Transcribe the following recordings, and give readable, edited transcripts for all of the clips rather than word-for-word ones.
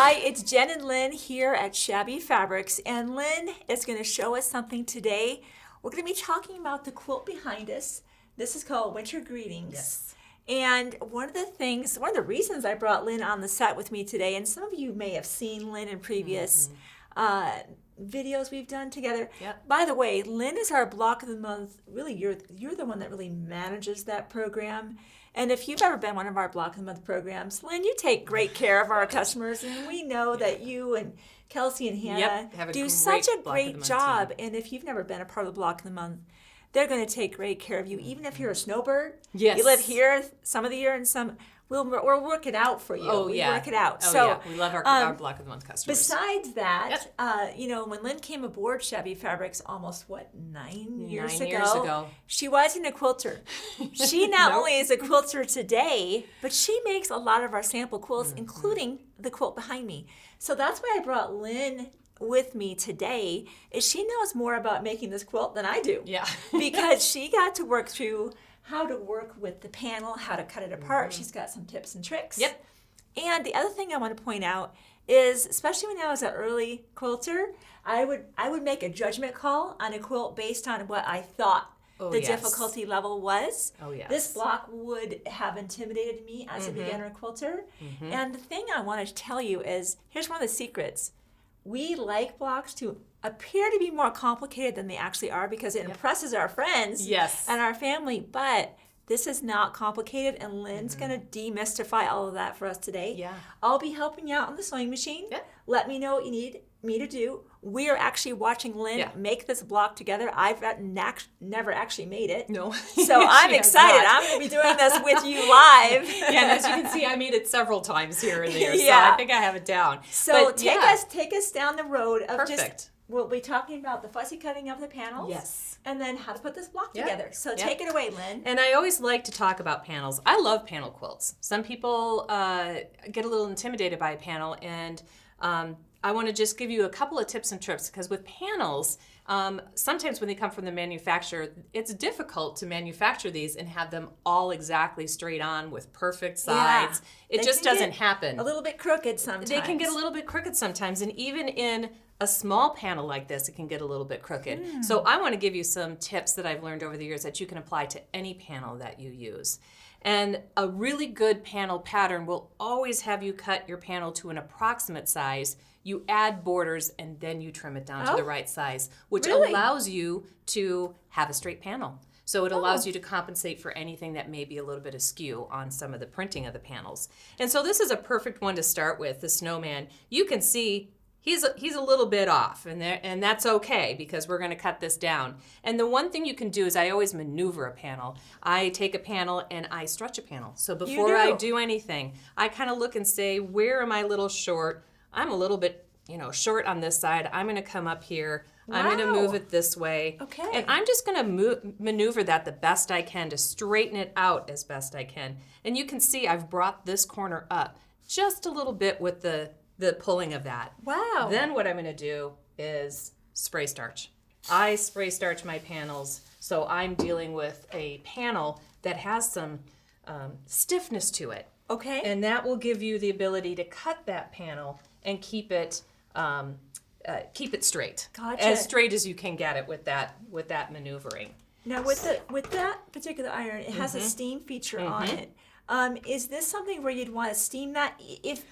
Hi, it's Jen and Lynn here at Shabby Fabrics, and Lynn is going to show us something today. We're going to be talking about the quilt behind us. This is called Winter Greetings. Yes. And one of the reasons I brought Lynn on the set with me today, and some of you may have seen Lynn in previous videos we've done together. Yep. By the way, Lynn is our block of the month. Really, you're the one that really manages that program. And if you've ever been one of our block of the month programs, Lynn, you take great care of our customers, and we know that you and Kelsey and Hannah do such a great job. And if you've never been a part of the block of the month, they're going to take great care of you, even if you're a snowbird. Yes. You live here some of the year, and some we'll work it out for you. Oh, we yeah. work it out. Oh, so yeah. We love our block of the month customers. Besides that, when Lynn came aboard Shabby Fabrics almost, 9 years ago, she wasn't a quilter. She not only is a quilter today, but she makes a lot of our sample quilts, including the quilt behind me. So that's why I brought Lynn with me today, is she knows more about making this quilt than I do. Yeah. Because she got to work through how to work with the panel, how to cut it apart. She's got some tips and tricks. Yep. And the other thing I want to point out is, especially when I was an early quilter, I would make a judgment call on a quilt based on what I thought the difficulty level was. Oh, yes. This block would have intimidated me as a beginner quilter. And the thing I want to tell you is, here's one of the secrets. We like blocks to appear to be more complicated than they actually are, because it impresses our friends and our family. But this is not complicated, and Lynn's going to demystify all of that for us today. Yeah. I'll be helping you out on the sewing machine. Yeah. Let me know what you need me to do. We are actually watching Lynn make this block together. I've never actually made it. No. So I'm excited. I'm going to be doing this with you live. Yeah, and as you can see, I made it several times here and there, so I think I have it down. So take us down the road of Perfect. We'll be talking about the fussy cutting of the panels. Yes. And then how to put this block together. So take it away, Lynn. And I always like to talk about panels. I love panel quilts. Some people get a little intimidated by a panel, and I want to just give you a couple of tips and tricks, because with panels, sometimes when they come from the manufacturer, it's difficult to manufacture these and have them all exactly straight on with perfect sides. It just doesn't happen. A little bit crooked sometimes. They can get a little bit crooked sometimes, and even in a small panel like this, it can get a little bit crooked. So I want to give you some tips that I've learned over the years that you can apply to any panel that you use. And a really good panel pattern will always have you cut your panel to an approximate size. You add borders, and then you trim it down to the right size, which allows you to have a straight panel. So it allows you to compensate for anything that may be a little bit askew on some of the printing of the panels. And so this is a perfect one to start with, the snowman. You can see he's a little bit off, and that's okay, because we're going to cut this down. And the one thing you can do is, I always maneuver a panel. I take a panel and I stretch a panel. So before I do anything, I kind of look and say, where am I a little short? I'm a little bit, short on this side. I'm going to come up here. Wow. I'm going to move it this way. Okay. And I'm just going to maneuver that the best I can to straighten it out as best I can. And you can see I've brought this corner up just a little bit with the pulling of that. Wow. Then what I'm going to do is spray starch. I spray starch my panels, so I'm dealing with a panel that has some stiffness to it. Okay. And that will give you the ability to cut that panel and keep it straight. Gotcha. As straight as you can get it with that maneuvering. Now with that particular iron, it has a steam feature on it. Is this something where you'd want to steam that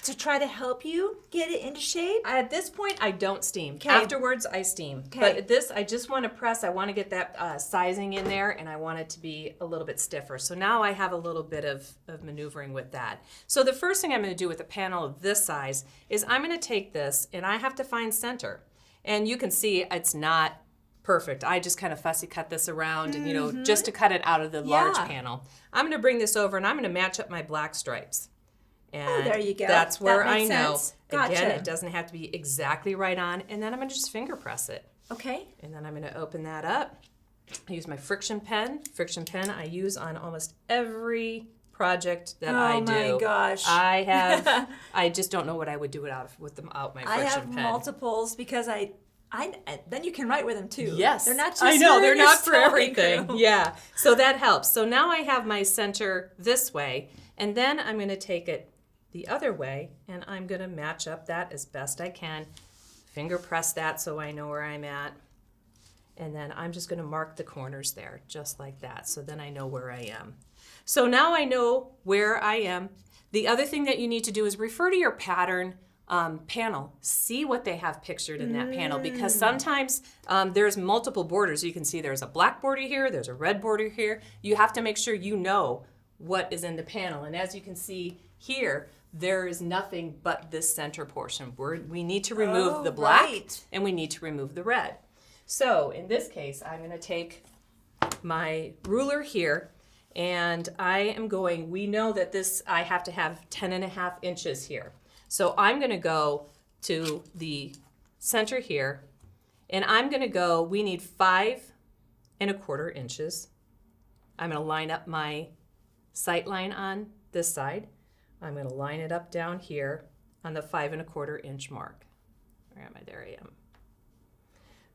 to try to help you get it into shape? At this point, I don't steam. Okay. Afterwards, I steam. Okay. But this, I just want to press. I want to get that sizing in there, and I want it to be a little bit stiffer. So now I have a little bit of maneuvering with that. So the first thing I'm going to do with a panel of this size is I'm going to take this, and I have to find center. And you can see it's not perfect. I just kind of fussy cut this around, and just to cut it out of the large panel. I'm going to bring this over, and I'm going to match up my black stripes. And there you go. That's where That makes I know. sense. Gotcha. Again, it doesn't have to be exactly right on, and then I'm going to just finger press it. Okay. And then I'm going to open that up. I use my friction pen. Friction pen I use on almost every project that I do. Oh my gosh. I just don't know what I would do without my friction pen. I have multiples because then you can write with them too. Yes. They're not just I know, they're not for sewing everything. crew. Yeah. So that helps. So now I have my center this way, and then I'm going to take it the other way, and I'm going to match up that as best I can. Finger press that so I know where I'm at. And then I'm just going to mark the corners there, just like that. So then I know where I am. So now I know where I am. The other thing that you need to do is refer to your pattern panel. See what they have pictured in that panel, because sometimes there's multiple borders. You can see there's a black border here, there's a red border here. You have to make sure you know what is in the panel. And as you can see here, there is nothing but this center portion. We need to remove the black and we need to remove the red. So in this case, I'm going to take my ruler here, and I am going, we know that this, I have to have 10.5 inches here. So I'm going to go to the center here, and I'm going to go, we need 5.25 inches. I'm going to line up my sight line on this side. I'm going to line it up down here on the 5.25 inch mark. Where am I? There I am.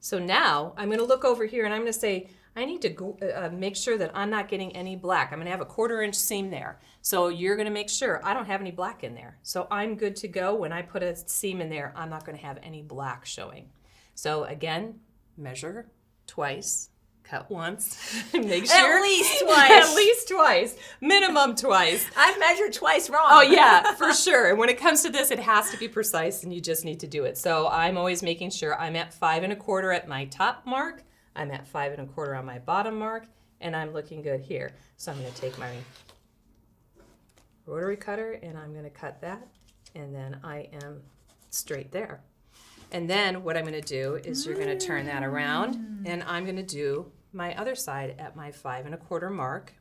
So now I'm going to look over here and I'm going to say, I need to make sure that I'm not getting any black. I'm going to have a 1/4 inch seam there. So you're going to make sure I don't have any black in there. So I'm good to go. When I put a seam in there, I'm not going to have any black showing. So again, measure twice. Cut once. Make sure. At least twice. At least twice. Minimum twice. I've measured twice wrong. Oh, yeah, for sure. And when it comes to this, it has to be precise, and you just need to do it. So I'm always making sure I'm at 5.25 at my top mark. I'm at 5.25 on my bottom mark, and I'm looking good here. So I'm going to take my rotary cutter, and I'm going to cut that, and then I am straight there. And then what I'm going to do is you're going to turn that around, and I'm going to do my other side at my 5.25 mark.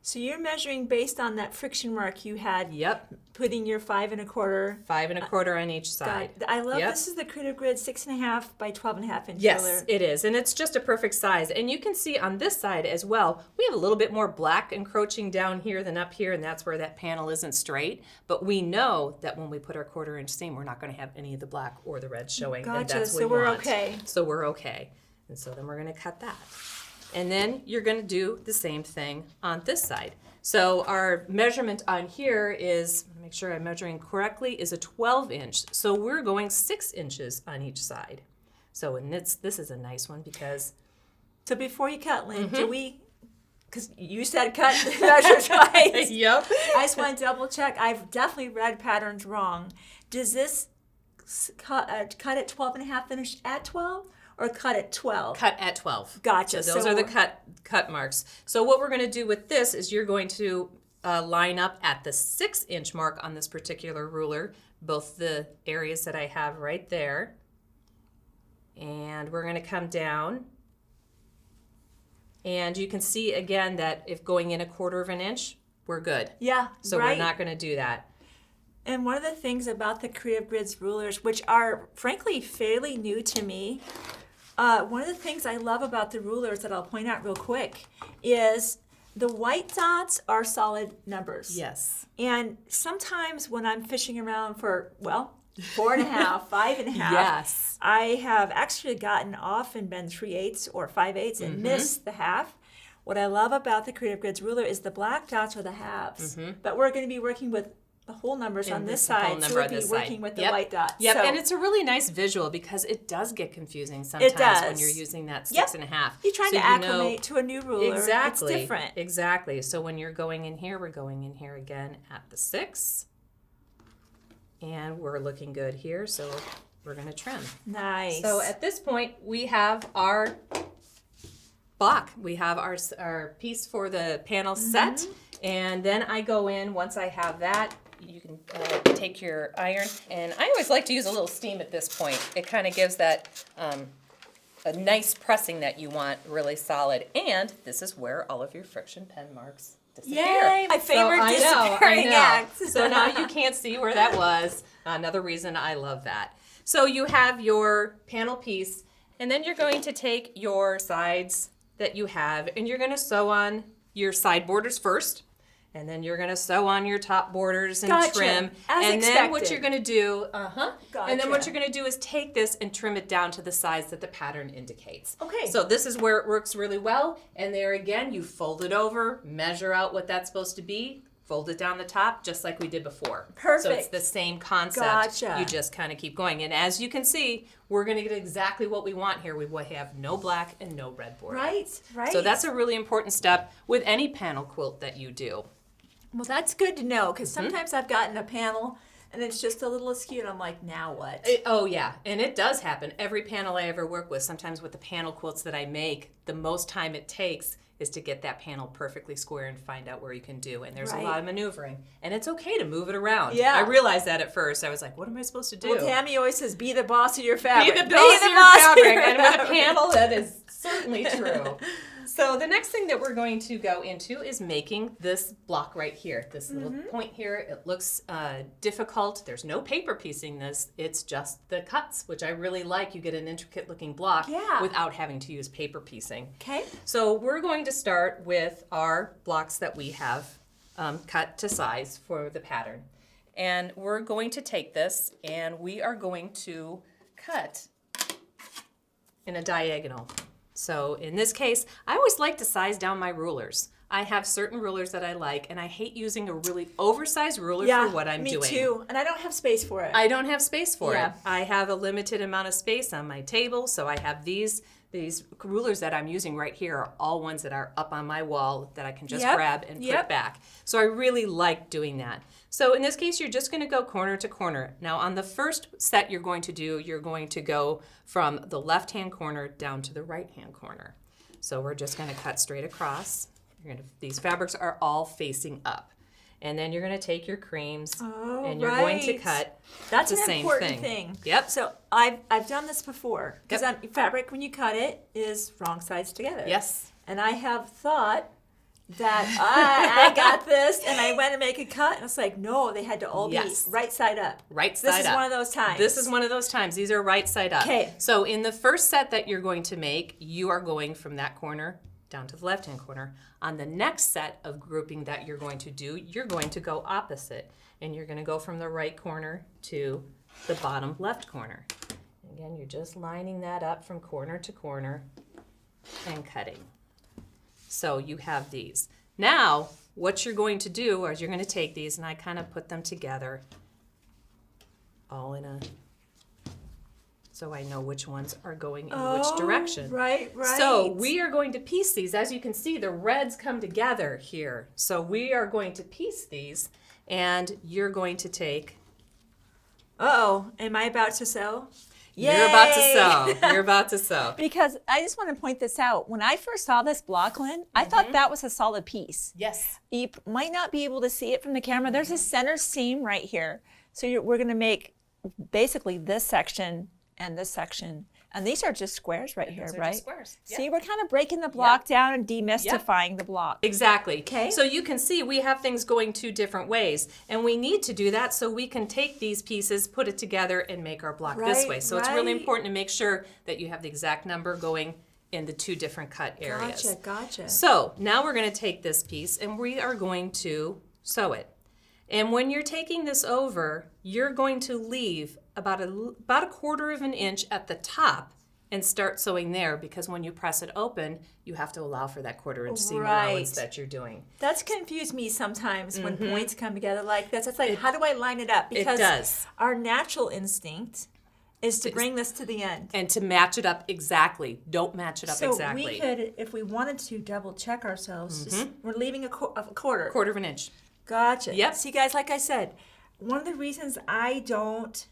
So you're measuring based on that friction mark you had. Yep. Putting your 5.25. 5.25 on each side. I love this is the Creative Grid 6.5 by 12.5 inch yes, ruler. it is, and it's just a perfect size. And you can see on this side as well, we have a little bit more black encroaching down here than up here, and that's where that panel isn't straight. But we know that when we put our 1/4 inch seam, we're not going to have any of the black or the red showing. Gotcha. And that's what so we're want. okay. So we're okay. And so then we're going to cut that. And then you're going to do the same thing on this side. So our measurement on here is, make sure I'm measuring correctly, is a 12 inch. So we're going 6 inches on each side. So and this is a nice one because... So before you cut, Lynn, do we, because you said cut, measure twice. Yep. I just want to double check. I've definitely read patterns wrong. Does this cut at 12.5 finish at 12? Or cut at 12? Cut at 12. Gotcha. So those are the cut marks. So what we're going to do with this is you're going to line up at the 6 inch mark on this particular ruler, both the areas that I have right there. And we're going to come down. And you can see again that if going in 1/4 inch, we're good. Yeah, So we're not going to do that. And one of the things about the Creative Grids rulers, which are frankly fairly new to me, one of the things I love about the rulers that I'll point out real quick is the white dots are solid numbers. Yes. And sometimes when I'm fishing around for, 4.5, 5.5, yes, I have actually gotten off and been 3/8 or 5/8 and missed the half. What I love about the Creative Grids ruler is the black dots are the halves. But we're going to be working with the whole numbers on this side, so we'll be working with the white dots. Yep, so, and it's a really nice visual because it does get confusing sometimes when you're using that 6.5. You're trying to acclimate to a new ruler. Exactly. It's different. Exactly. So when you're going in here, we're going in here again at the 6. And we're looking good here, so we're going to trim. Nice. So at this point, we have our block. We have our piece for the panel set. And then I go in, once I have that, you can take your iron, and I always like to use a little steam at this point. It kind of gives that a nice pressing that you want, really solid. And this is where all of your friction pen marks disappear. Yay, my favorite disappearing act. So now you can't see where that was. Another reason I love that. So you have your panel piece, and then you're going to take your sides that you have, and you're going to sew on your side borders first. And then you're going to sew on your top borders and trim. And then what you're going to do, and then what you're going to do is take this and trim it down to the size that the pattern indicates. Okay. So this is where it works really well. And there again, you fold it over, measure out what that's supposed to be, fold it down the top just like we did before. Perfect. So it's the same concept. Gotcha. You just kind of keep going. And as you can see, we're going to get exactly what we want here. We will have no black and no red border. Right, right. So that's a really important step with any panel quilt that you do. Well, that's good to know, because sometimes I've gotten a panel and it's just a little askew, and I'm like, now what? Oh, yeah. And it does happen. Every panel I ever work with, sometimes with the panel quilts that I make, the most time it takes is to get that panel perfectly square and find out where you can do. And there's a lot of maneuvering. And it's okay to move it around. Yeah. I realized that at first. I was like, what am I supposed to do? Well, Tammy always says, be the boss of your fabric. Be the boss of your fabric. And with a panel, that is certainly true. So the next thing that we're going to go into is making this block right here. This little point here. It looks difficult. There's no paper piecing this. It's just the cuts, which I really like. You get an intricate looking block without having to use paper piecing. Okay. So we're going to start with our blocks that we have cut to size for the pattern. And we're going to take this and we are going to cut in a diagonal. So in this case, I always like to size down my rulers. I have certain rulers that I like, and I hate using a really oversized ruler for what I'm doing. Me too, and I don't have space for it. I don't have space for it. I have a limited amount of space on my table, so I have these rulers that I'm using right here are all ones that are up on my wall that I can just grab and put back. So I really like doing that. So in this case, you're just going to go corner to corner. Now on the first set you're going to do, you're going to go from the left-hand corner down to the right-hand corner. So we're just going to cut straight across. These fabrics are all facing up. And then you're going to take your creams and you're going to cut the same thing. That's an important thing. Yep. So I've done this before. Because fabric, when you cut it, is wrong sides together. Yes. And I have thought that I got this, and I went to make a cut, and it's like, no, they had to all be right side up. Right side up. This is one of those times. This is one of those times. These are right side up. Okay. So in the first set that you're going to make, you are going from that corner down to the left-hand corner. On the next set of grouping that you're going to do, you're going to go opposite. And you're going to go from the right corner to the bottom left corner. Again, you're just lining that up from corner to corner and cutting. So you have these. Now, what you're going to do is you're going to take these, and I kind of put them together all in a... so I know which ones are going in which direction. Right. So we are going to piece these. As you can see, the reds come together here. So we are going to piece these, and you're going to take... Uh-oh, am I about to sew? Yay! You're about to sew. You're about to sew. Because I just want to point this out. When I first saw this block, Lynn, I thought that was a solid piece. Yes. You might not be able to see it from the camera. There's a center seam right here. So we're going to make basically this section and this section. And these are just squares right here, right? Just squares. Yep. See, we're kind of breaking the block down and demystifying the block. Exactly. Okay. So you can see we have things going two different ways. And we need to do that so we can take these pieces, put it together, and make our block this way. So it's really important to make sure that you have the exact number going in the two different cut areas. Gotcha. So now we're going to take this piece and we are going to sew it. And when you're taking this over, you're going to leave about a quarter of an inch at the top and start sewing there, because when you press it open, you have to allow for that quarter-inch seam allowance that you're doing. That's confused me sometimes when points come together like this. It's like, how do I line it up? Because our natural instinct is to bring this to the end. And to match it up exactly. Don't match it up exactly. So we could, if we wanted to double check ourselves, we're leaving a quarter. Quarter of an inch. Gotcha. Yep. See, guys, like I said, one of the reasons I don't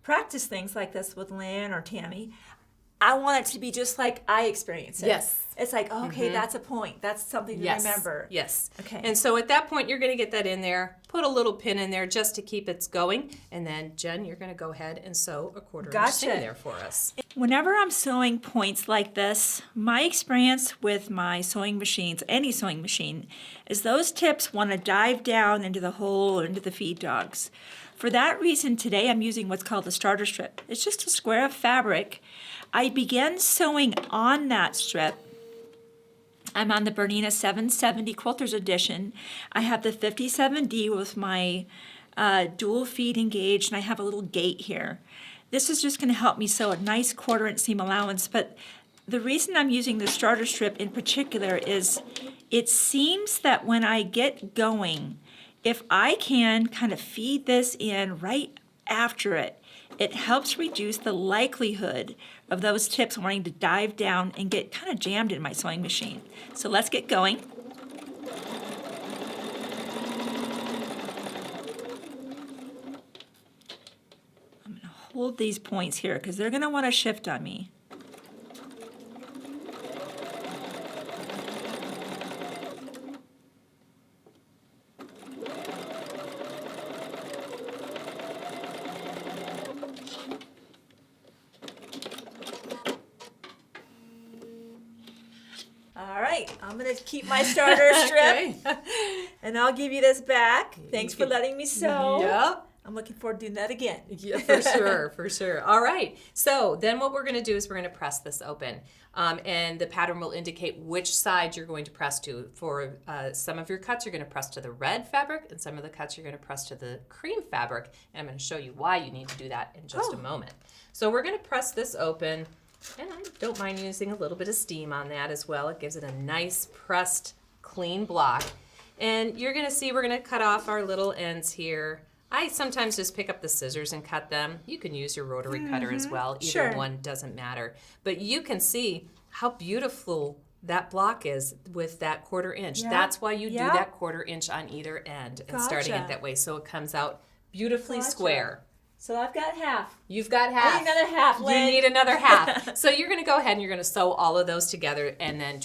practice things like this with Lynn or Tammy, I want it to be just like I experience it. Yes. It's like, okay, that's a point. That's something to remember. Yes. Okay. And so at that point, you're going to get that in there, put a little pin in there just to keep it going. And then, Jen, you're going to go ahead and sew a quarter-inch seam there for us. Whenever I'm sewing points like this, my experience with my sewing machines, any sewing machine, is those tips want to dive down into the hole or into the feed dogs. For that reason, today I'm using what's called a starter strip. It's just a square of fabric. I began sewing on that strip. I'm on the BERNINA 770 Quilters Edition. I have the 57D with my dual feed engaged, and I have a little gate here. This is just going to help me sew a nice quarter-inch seam allowance, but the reason I'm using the starter strip in particular is it seems that when I get going, if I can kind of feed this in right after it, it helps reduce the likelihood of those tips wanting to dive down and get kind of jammed in my sewing machine. So let's get going. I'm going to hold these points here because they're going to want to shift on me. All right, I'm going to keep my starter strip, and I'll give you this back. Thanks for letting me sew. Yep. I'm looking forward to doing that again. Yeah, for sure, for sure. All right, so then what we're going to do is we're going to press this open, and the pattern will indicate which side you're going to press to. For some of your cuts, you're going to press to the red fabric, and some of the cuts you're going to press to the cream fabric, and I'm going to show you why you need to do that in just a moment. So we're going to press this open. And I don't mind using a little bit of steam on that as well. It gives it a nice pressed, clean block. And you're gonna see we're gonna cut off our little ends here. I sometimes just pick up the scissors and cut them. You can use your rotary cutter as well. Either one doesn't matter. But you can see how beautiful that block is with that 1/4 inch. That's why you do that 1/4 inch on either end and starting it that way so it comes out beautifully square. So I've got half. You've got half. I need another half, Lynn. You need another half. So you're going to go ahead and you're going to sew all of those together and then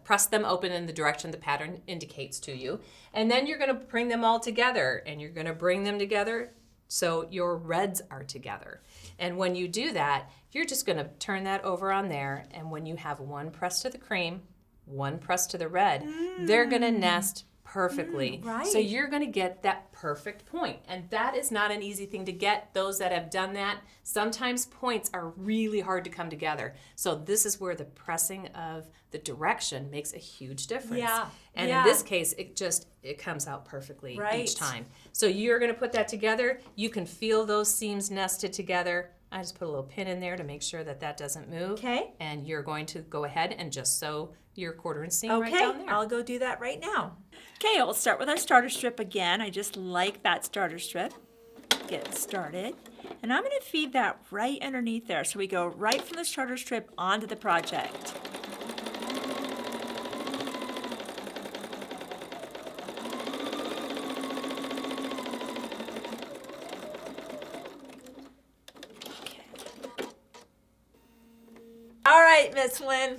press them open in the direction the pattern indicates to you. And then you're going to bring them all together, and you're going to bring them together so your reds are together. And when you do that, you're just going to turn that over on there, and when you have one press to the cream, one press to the red, they're going to nest perfectly. So you're going to get that perfect point. And that is not an easy thing to get. Those that have done that, sometimes points are really hard to come together. So this is where the pressing of the direction makes a huge difference. And in this case, it comes out perfectly each time. So you're going to put that together. You can feel those seams nested together. I just put a little pin in there to make sure that that doesn't move. Okay. And you're going to go ahead and just sew your 1/4 inch seam right down there. I'll go do that right now. Okay, we'll start with our starter strip again. I just like that starter strip. Get started. And I'm going to feed that right underneath there. So we go right from the starter strip onto the project. All right, Miss Lynn.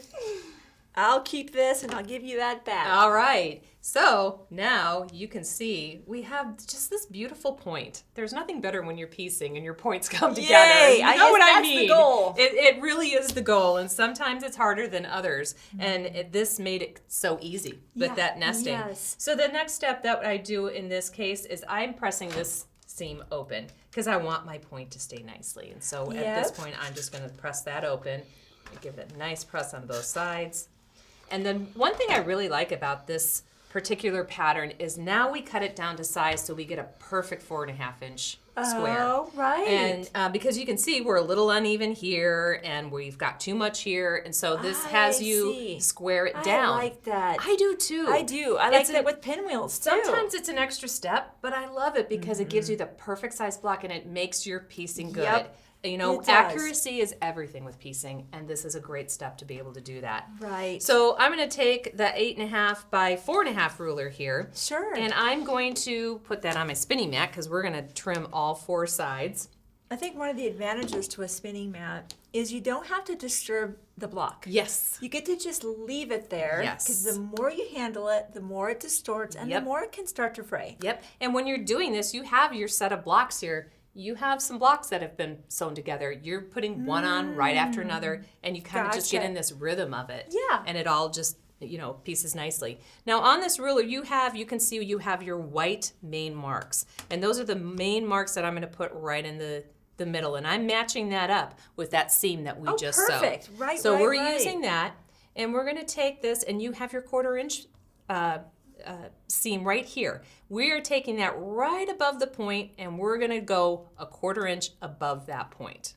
I'll keep this and I'll give you that back. All right. So now you can see we have just this beautiful point. There's nothing better when you're piecing and your points come together. Yay! You know what I mean? That's the goal. It really is the goal, and sometimes it's harder than others. And this made it so easy with that nesting. Yes. So the next step that I do in this case is I'm pressing this seam open because I want my point to stay nicely. And so at this point, I'm just going to press that open. Give it a nice press on both sides. And then one thing I really like about this particular pattern is now we cut it down to size so we get a perfect 4.5 inch square. Oh, right. And because you can see we're a little uneven here and we've got too much here. And so this has you square it down. I like that. I do too. I do. I like that with pinwheels too. Sometimes it's an extra step, but I love it because it gives you the perfect size block and it makes your piecing good. Yep. You know, accuracy is everything with piecing, and this is a great step to be able to do that. Right. So I'm going to take the 8.5 by 4.5 ruler here. Sure. And I'm going to put that on my spinning mat because we're going to trim all 4 sides. I think one of the advantages to a spinning mat is you don't have to disturb the block. Yes. You get to just leave it there. Yes. Because the more you handle it, the more it distorts, and the more it can start to fray. Yep. And when you're doing this, you have your set of blocks here. You have some blocks that have been sewn together. You're putting one on right after another, and you kind of just get in this rhythm of it. Yeah. And it all just, pieces nicely. Now on this ruler, you can see you have your white main marks. And those are the main marks that I'm going to put right in the middle. And I'm matching that up with that seam that we just sewed. Perfect. Right, so right, we're right. using that, and we're going to take this, and you have your 1/4 inch seam right here. We are taking that right above the point, and we're going to go a 1/4 inch above that point.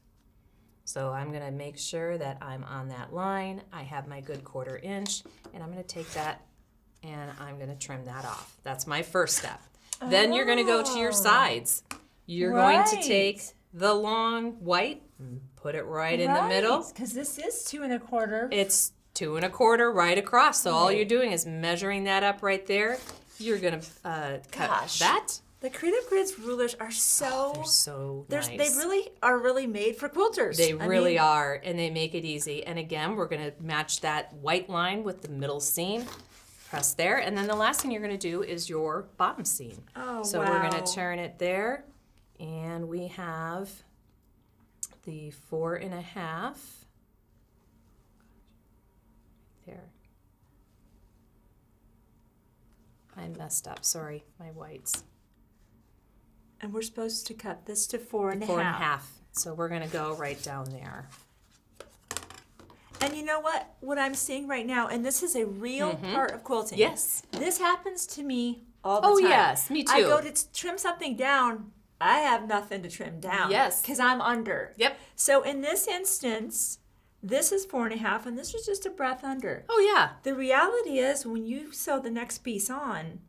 So I'm going to make sure that I'm on that line. I have my good 1/4 inch, and I'm going to take that and I'm going to trim that off. That's my first step. Then you're going to go to your sides. You're going to take the long white and put it right in the middle. Because this is 2 1/4. It's 2 1/4 right across. So all you're doing is measuring that up right there. You're going to cut that. The Creative Grids rulers are They're so nice. They really are made for quilters. They really are, and they make it easy. And again, we're going to match that white line with the middle seam. Press there, and then the last thing you're going to do is your bottom seam. So we're going to turn it there, and we have the 4 1/2 there. I messed up. Sorry, my whites. And we're supposed to cut this to 4 1/2. 4 1/2. So we're going to go right down there. And you know what? What I'm seeing right now, and this is a real part of quilting. Yes. This happens to me all the time. Oh, yes. Me too. I go to trim something down. I have nothing to trim down. Yes. Because I'm under. Yep. So in this instance, this is 4 1/2, and this is just a breadth under. Oh, yeah. The reality is when you sew the next piece on,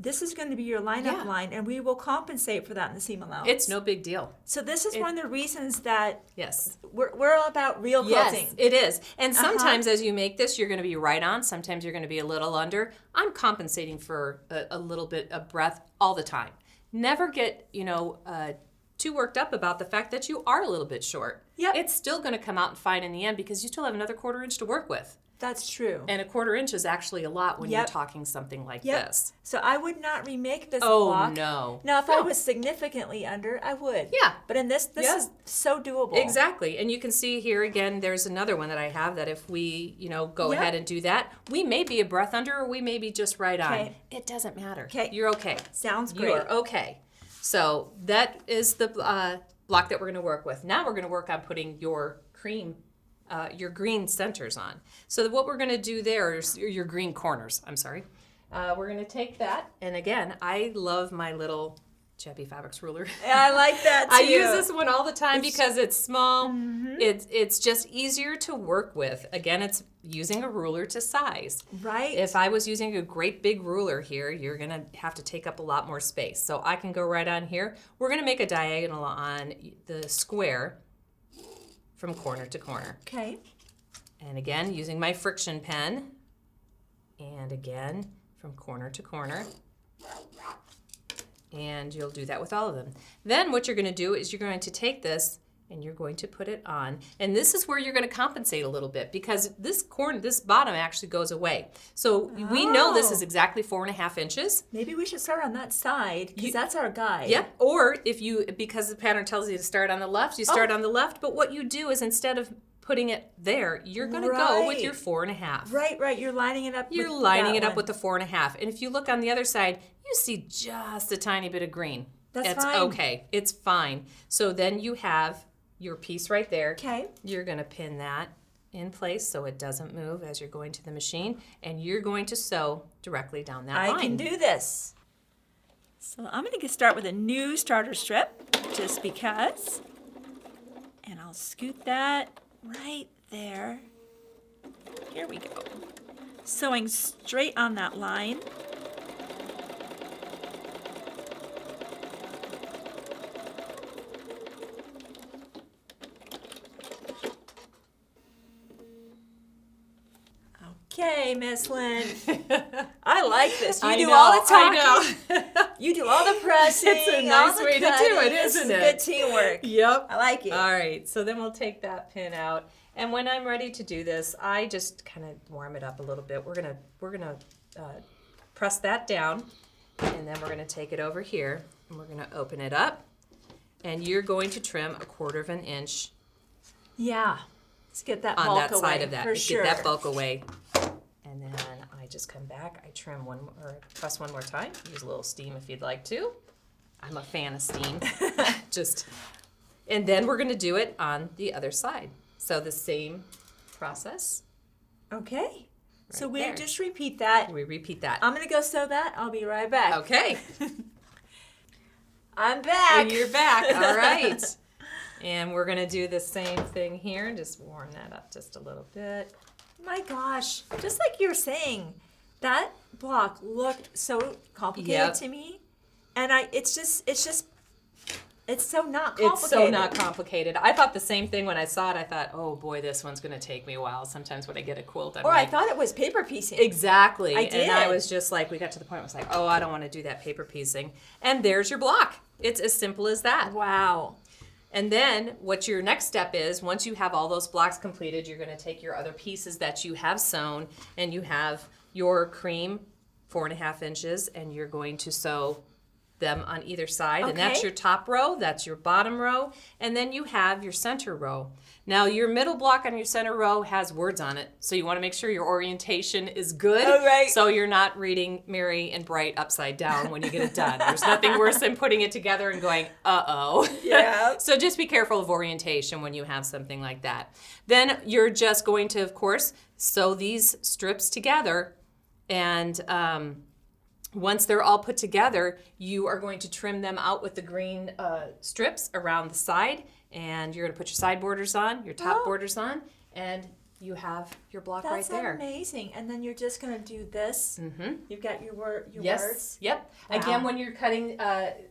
this is going to be your lineup line, and we will compensate for that in the seam allowance. It's no big deal. So this is one of the reasons that Yes. we're all about real quilting. Yes, it is. And sometimes as you make this, you're going to be right on. Sometimes you're going to be a little under. I'm compensating for a little bit of breadth all the time. Never get, too worked up about the fact that you are a little bit short. Yep. It's still going to come out fine in the end because you still have another 1/4 inch to work with. That's true. And a 1/4 inch is actually a lot when you're talking something like this. So I would not remake this Oh, block. no. Now, if I was significantly under, I would. Yeah. But in this is so doable. Exactly. And you can see here again, there's another one that I have that if we, go ahead and do that, we may be a breath under or we may be just right on. It doesn't matter. Okay. You're okay. Sounds great. You're okay. So that is the block that we're going to work with. Now we're going to work on putting your your green centers on. So what we're going to do there is your green corners. I'm sorry. We're going to take that. And again, I love my little Shabby Fabrics ruler. Yeah, I like that too. I use this one all the time because it's small. It's just easier to work with. Again, it's using a ruler to size. Right. If I was using a great big ruler here, you're going to have to take up a lot more space. So I can go right on here. We're going to make a diagonal on the square from corner to corner. Okay. And again, using my friction pen. And again, from corner to corner. And you'll do that with all of them. Then what you're going to do is you're going to take this and you're going to put it on. And this is where you're going to compensate a little bit because this bottom actually goes away. So we know this is exactly 4 1/2 inches. Maybe we should start on that side because that's our guide. Yep. Or because the pattern tells you to start on the left, you start on the left. But what you do is instead of putting it there, you're going to go with your 4 1/2. Right. You're lining it up. You're lining it up with the 4 1/2. And if you look on the other side, you see just a tiny bit of green. That's fine. Okay. It's fine. So then you have your piece right there. Okay. You're going to pin that in place so it doesn't move as you're going to the machine, and you're going to sew directly down that line. I can do this. So I'm going to start with a new starter strip, just because. And I'll scoot that right there. Here we go. Sewing straight on that line. Okay, Miss Lynn. I like this. You I do know, all the talking. I know. You do all the pressing. It's a nice all the way to do cutting. it, This isn't is it? good teamwork. Yep. I like it. All right, so then we'll take that pin out, and when I'm ready to do this, I just kind of warm it up a little bit. We're gonna press that down, and then we're gonna take it over here, and we're gonna open it up, and you're going to trim 1/4 inch Yeah. Let's get that on bulk that away, side of that. for sure. Get that bulk away, and then I just come back. I trim press one more time. Use a little steam if you'd like to. I'm a fan of steam. And then we're going to do it on the other side. So the same process. Okay. So Right we there. just repeat that. We repeat that. I'm going to go sew that. I'll be right back. Okay. I'm back. And you're back. All right. And we're going to do the same thing here. Just warm that up just a little bit. My gosh. Just like you were saying, That block looked so complicated to me, and it's so not complicated. It's so not complicated. I thought the same thing when I saw it. I thought, oh boy, this one's going to take me a while. Sometimes when I get a quilt, I thought it was paper piecing. Exactly. I did. And I was just like, we got to the point where I was like, oh, I don't want to do that paper piecing. And there's your block. It's as simple as that. Wow. And then what your next step is, once you have all those blocks completed, you're going to take your other pieces that you have sewn, and you have your cream 4.5 inches, and you're going to sew them on either side. Okay. And that's your top row, that's your bottom row, and then you have your center row. Now your middle block on your center row has words on it, so you want to make sure your orientation is good. Oh, right. So you're not reading Merry and Bright upside down when you get it done. There's nothing worse than putting it together and going, uh-oh. Yeah. So just be careful of orientation when you have something like that. Then you're just going to, of course, sew these strips together, and once they're all put together, you are going to trim them out with the green strips around the side, and you're going to put your side borders on, your top borders on, and you have your block right there. That's amazing. And then you're just going to do this. Mm-hmm. You've got your Yes. words. Yep. Wow. Again, when you're cutting,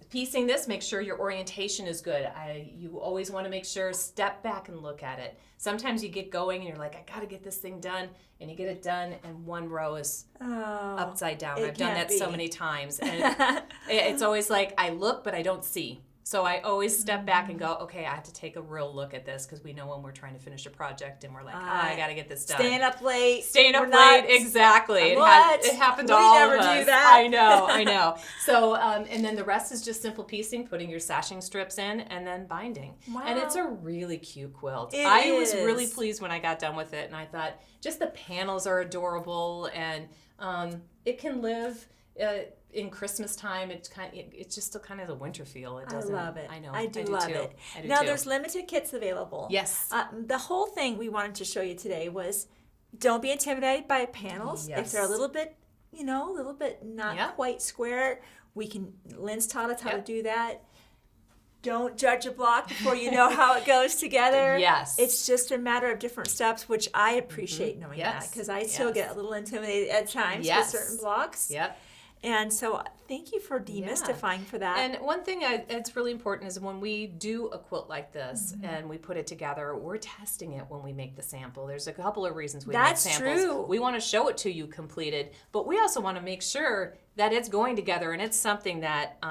piecing this, make sure your orientation is good. You always want to make sure, step back and look at it. Sometimes you get going and you're like, I got to get this thing done, and you get it done, and one row is upside down. I've done that so many times. And it's always like, I look, but I don't see. So I always step back and go, okay, I have to take a real look at this, because we know when we're trying to finish a project and we're like, I got to get this done. Staying up late. Exactly. It happened to all of us. We never do that. I know. So, and then the rest is just simple piecing, putting your sashing strips in, and then binding. Wow. And it's a really cute quilt. I was really pleased when I got done with it, and I thought just the panels are adorable, and it can live in Christmas time. It's just still kind of the winter feel. I love it. I know. I do love it. I do now too. there's limited kits available. Yes. The whole thing we wanted to show you today was, don't be intimidated by panels. Yes. If they're a little bit not quite square, Lynn's taught us how to do that. Don't judge a block before you know how it goes together. Yes. It's just a matter of different steps, which I appreciate knowing that, because I still get a little intimidated at times with certain blocks. Yep. And so thank you for demystifying for that. And one thing that's really important is when we do a quilt like this and we put it together, we're testing it when we make the sample. There's a couple of reasons we make samples. That's true. We want to show it to you completed, but we also want to make sure that it's going together and it's something that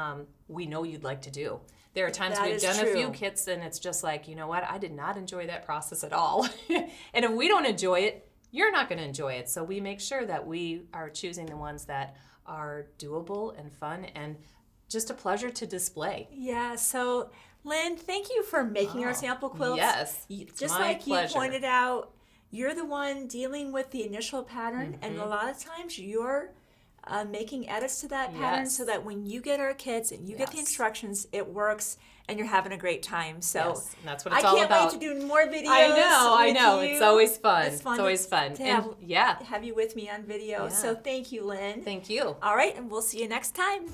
we know you'd like to do. There are times we've done a few kits and it's just like, you know what, I did not enjoy that process at all. And if we don't enjoy it, you're not going to enjoy it. So we make sure that we are choosing the ones that are doable and fun and just a pleasure to display. Yeah, so Lynn, thank you for making our sample quilts. Yes, just like you pointed out, you're the one dealing with the initial pattern, and a lot of times you're making edits to that pattern so that when you get our kits and you get the instructions, it works and you're having a great time. So and that's what it's all about. I can't wait to do more videos. I know. You. It's always fun. It's fun. It's always fun. To have you with me on video. So thank you, Lynn. Thank you. All right, and we'll see you next time.